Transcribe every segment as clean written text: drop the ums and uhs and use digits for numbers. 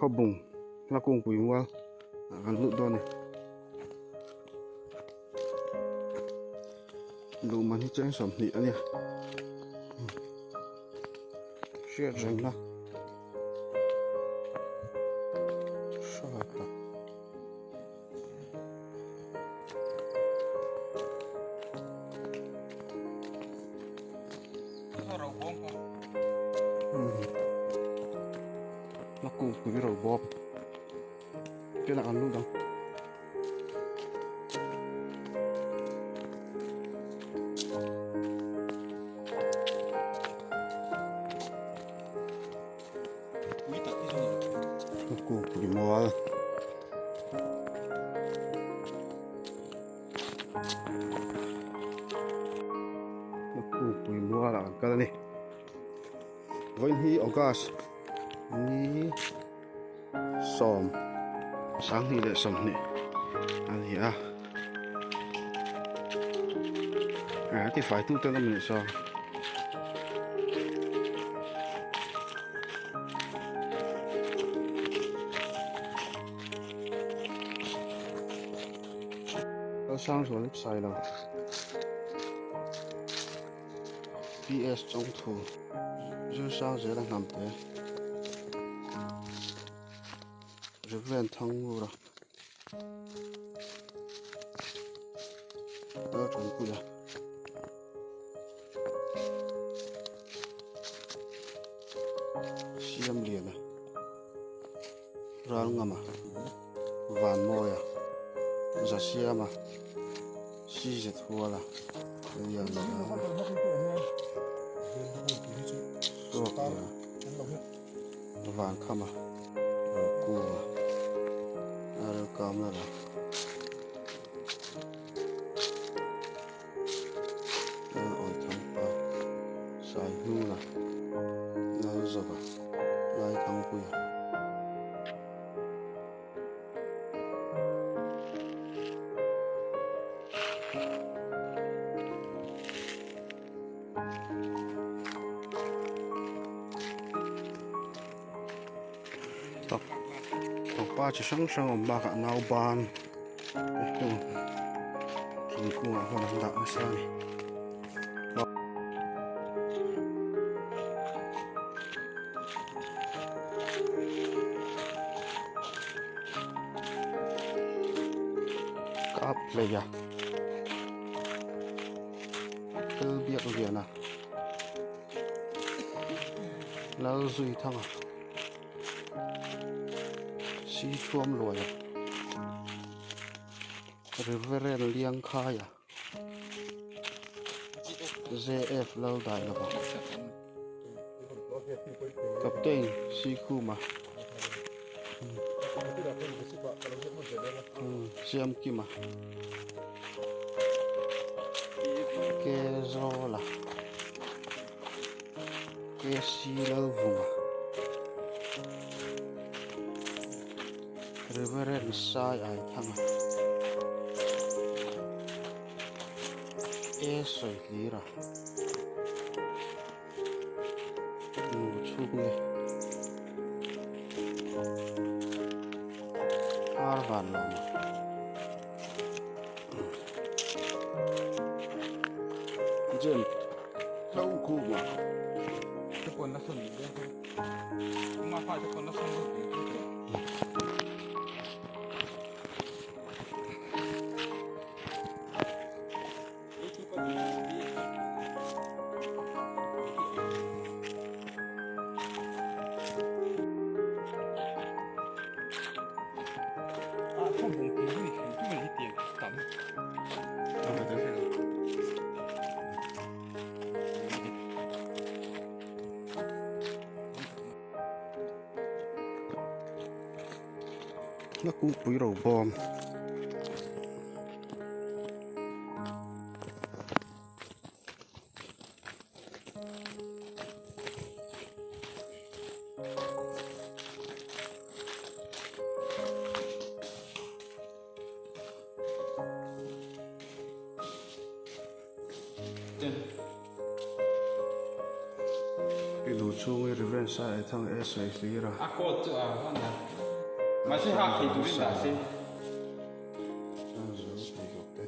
kho bung la kung pui wal kan lu do ne lu man hi chang som ni ania share jang na shata la kung pui ro bob cái là ăn luôn đâu nó củ bị mò nó củ bị mò là cái này với hi August ni som sáng thì lại som nè anh thì thì phải tu tên mình sao nó sang rồi lúc sai rồi PS trong thủ rồi sao giờ đang làm thế rồi ven thang rồi đó chuẩn cú ya xiêm liền này ra ngầm vàn môi giờ xiêm xí dịch thua là bây giờ là vàng khăm rồi cua rồi cam là ỏi thăm pa sai nu là nó giờ lại thăm cua ba chỉ sáng ông ba cả nào bàn thì cũng là hoàn đạo sao này cáp lấy à từ biết được gì nào lâu duy thăng à xí chuom lùi Reverend liang khai ZF lâu đại là vậy cặp tên xí khu mà xem kia mà cái rô là cái xí lâu vùng Reverend sai ai thằng sợi lý ra chụp nghe vạn lòng trên lâu khu mà cái con nó sừng đấy không mà phải cái con nó sừng nó cũng quý đầu bom cái đủ chung cái river sai thằng S ấy lý ra à cô chỗ à con nào mà sẽ học thì tụi mình đã xin đang giữ thì được đấy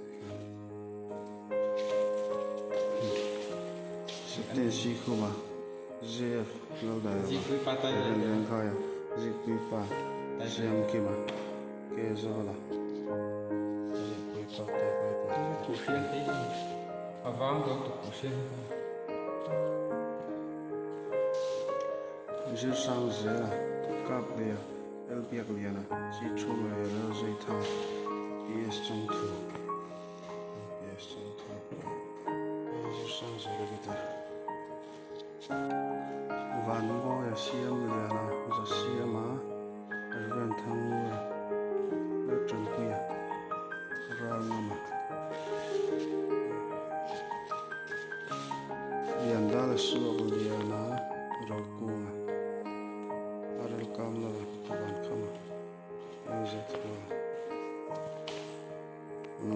tên sĩ khu mà ZF lâu đời gì cứ bắt tay lên lên khai à ZQ3 xem kia mà kia do là ZQ3 tay thủ phiên thế à vâng có thủ phiên chỉ sang dễ là cáp bia LPG liền à chỉ chung về là dây thang PS trong thủ PS trong thủ chỉ sang dễ là cái van bo ya siam liền à giờ siam à bên thang mua lớp trần quy à ra mà liền đó là sữa liền à rau củ Aral kamla kaban kama Ayzat wa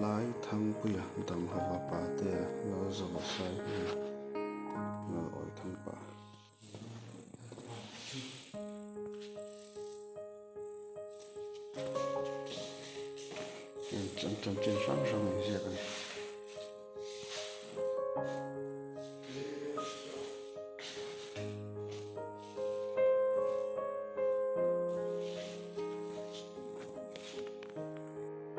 Lai thang puya dam hava pa te Lo zaba sai puya Lo oi thang pa Chân chân chân sang sang này xe cái